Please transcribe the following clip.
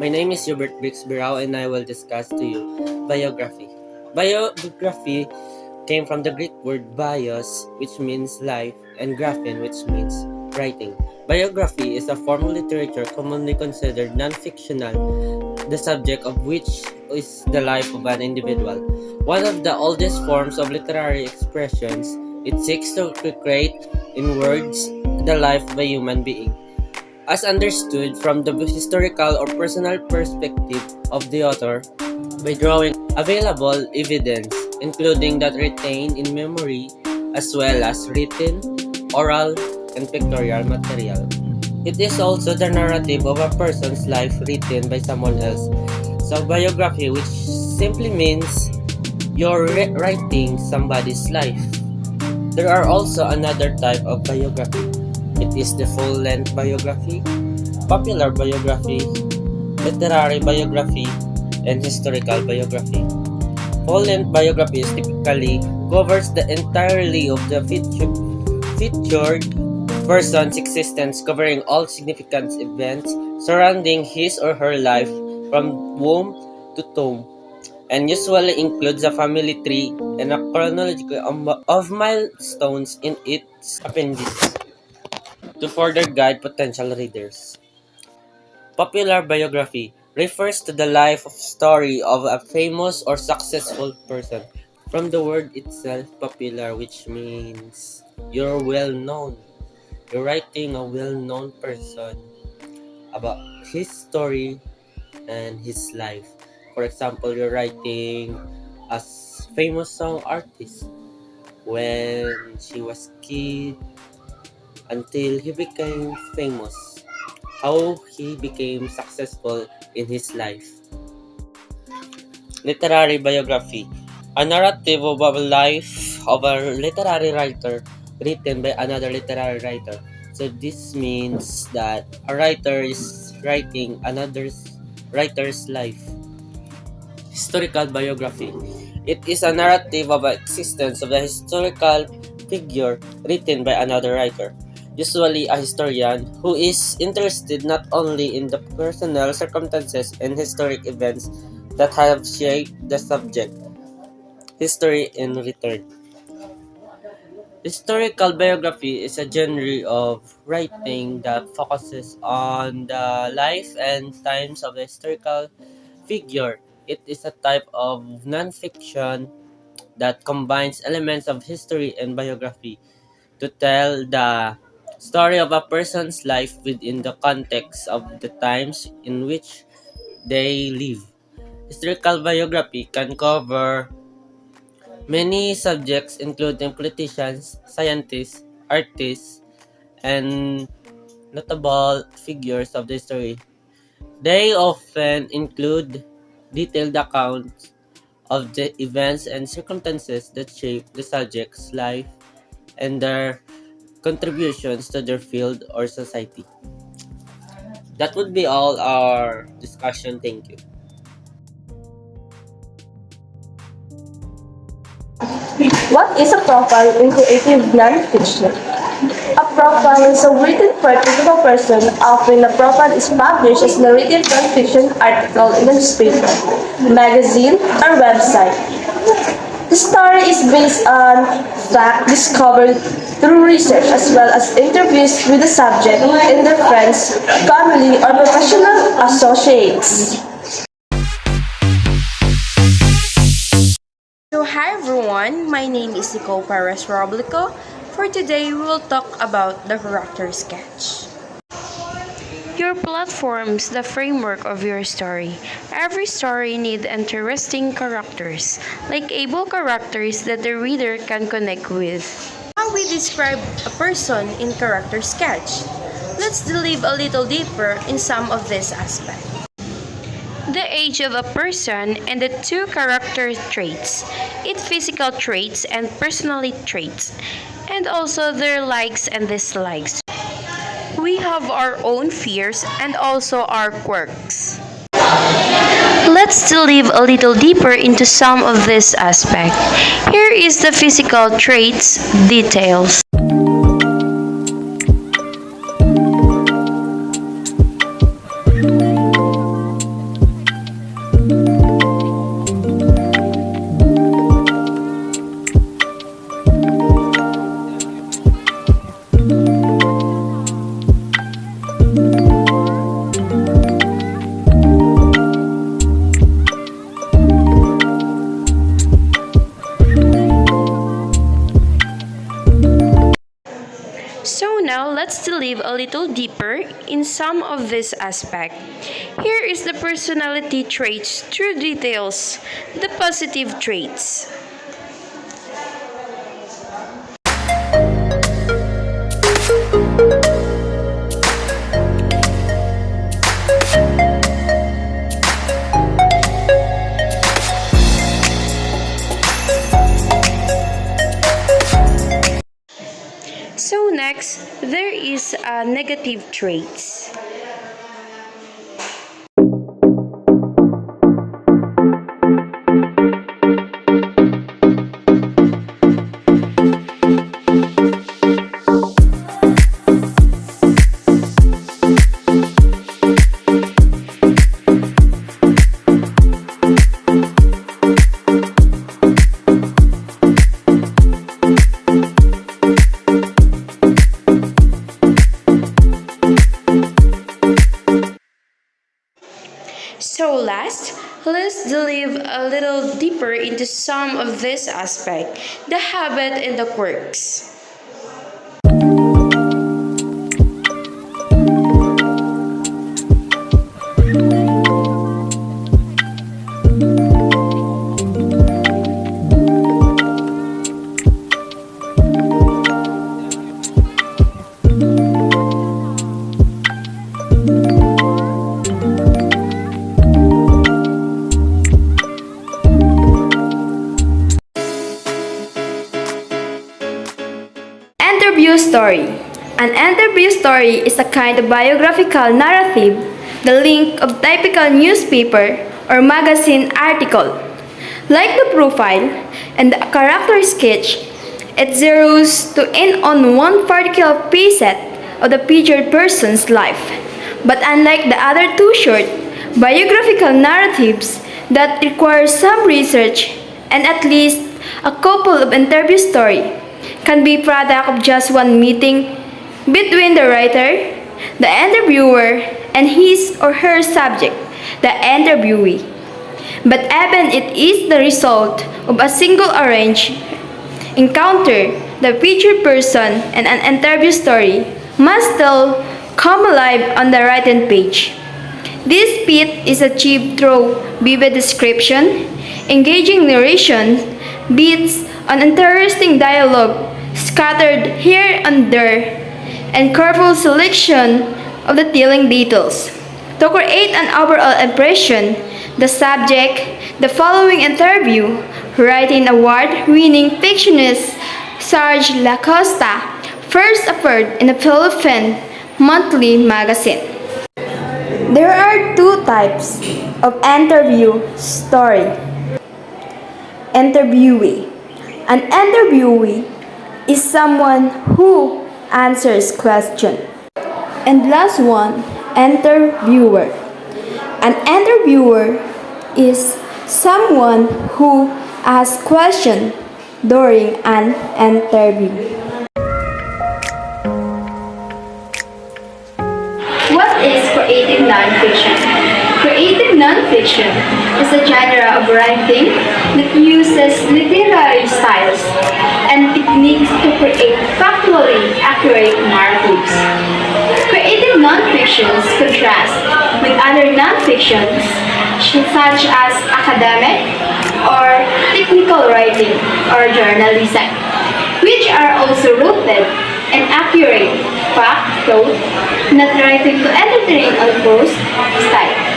My name is Hubert Brixbirao and I will discuss to you biography. Biography came from the Greek word bios, which means life, and graphen, which means writing. Biography is a form of literature commonly considered non-fictional, the subject of which is the life of an individual. One of the oldest forms of literary expressions, it seeks to recreate in words the life of a human being, as understood from the historical or personal perspective of the author, by drawing available evidence, including that retained in memory as well as written, oral, and pictorial material. It is also the narrative of a person's life written by someone else. So biography, which simply means you're writing somebody's life. There are also another type of biography. It is the full-length biography, popular biography, literary biography, and historical biography. Full-length biography typically covers the entirety of the featured person's existence, covering all significant events surrounding his or her life from womb to tomb, and usually includes a family tree and a chronology of milestones in its appendices to further guide potential readers. Popular biography refers to the life of story of a famous or successful person. From the word itself, popular, which means you're well known. You're writing a well known person about his story and his life. For example, you're writing a famous song artist when she was kid until he became famous, how he became successful in his life. Literary biography, a narrative of a life of a literary writer written by another literary writer. So this means that a writer is writing another writer's life. Historical biography, it is a narrative of the existence of the historical figure written by another writer, usually a historian, who is interested not only in the personal circumstances and historic events that have shaped the subject, history in return. Historical biography is a genre of writing that focuses on the life and times of the historical figure. It is a type of nonfiction that combines elements of history and biography to tell the story of a person's life within the context of the times in which they live. Historical biography can cover many subjects, including politicians, scientists, artists, and notable figures of the history. They often include detailed accounts of the events and circumstances that shape the subject's life and their contributions to their field or society. That would be all our discussion. Thank you. What is a profile in creative nonfiction? A profile is a written portrait of a person. Often, a profile is published as a narrative nonfiction article in a newspaper, magazine, or website. The story is based on fact discovered through research as well as interviews with the subject and their friends, family, or professional associates. So hi everyone, my name is Nicole Perez Roblico. For today, we will talk about the character sketch. Your plot forms the framework of your story. Every story needs interesting characters, like able characters that the reader can connect with. How we describe a person in character sketch? Let's delve a little deeper in some of these aspects. The age of a person and the two character traits, its physical traits and personality traits, and also their likes and dislikes. We have our own fears and also our quirks. Let's delve a little deeper into some of this aspect. Here is the physical traits details. now, let's delve a little deeper in some of this aspect. Here is the personality traits through details, the positive traits. So next, there is negative traits. So last, let's delve a little deeper into some of this aspect, the habit and the quirks. Interview story. An interview story is a kind of biographical narrative, the link of typical newspaper or magazine article. Like the profile and the character sketch, it zeroes to in on one particular facet of the featured person's life. But unlike the other two short biographical narratives that require some research and at least a couple of interview story, can be product of just one meeting between the writer, the interviewer, and his or her subject, the interviewee. But even it is the result of a single arranged encounter, the featured person and an interview story must still come alive on the written page. This feat is achieved through vivid description, engaging narration, beats, an interesting dialogue scattered here and there, and careful selection of the telling details. To create an overall impression, the subject, the following interview, writing award-winning fictionist Sarge Lacosta, first appeared in the Philippine monthly magazine. There are two types of interview story. Interviewee. An interviewee is someone who answers question. And last one, interviewer. An interviewer is someone who asks question during an interview. What is creative nonfiction? Creative nonfiction is a genre of writing that uses literary styles and techniques to create factually accurate narratives. Creative nonfictions contrast with other nonfictions such as academic or technical writing or journalism, which are also rooted in accurate fact thought, not writing to entertain or boast style.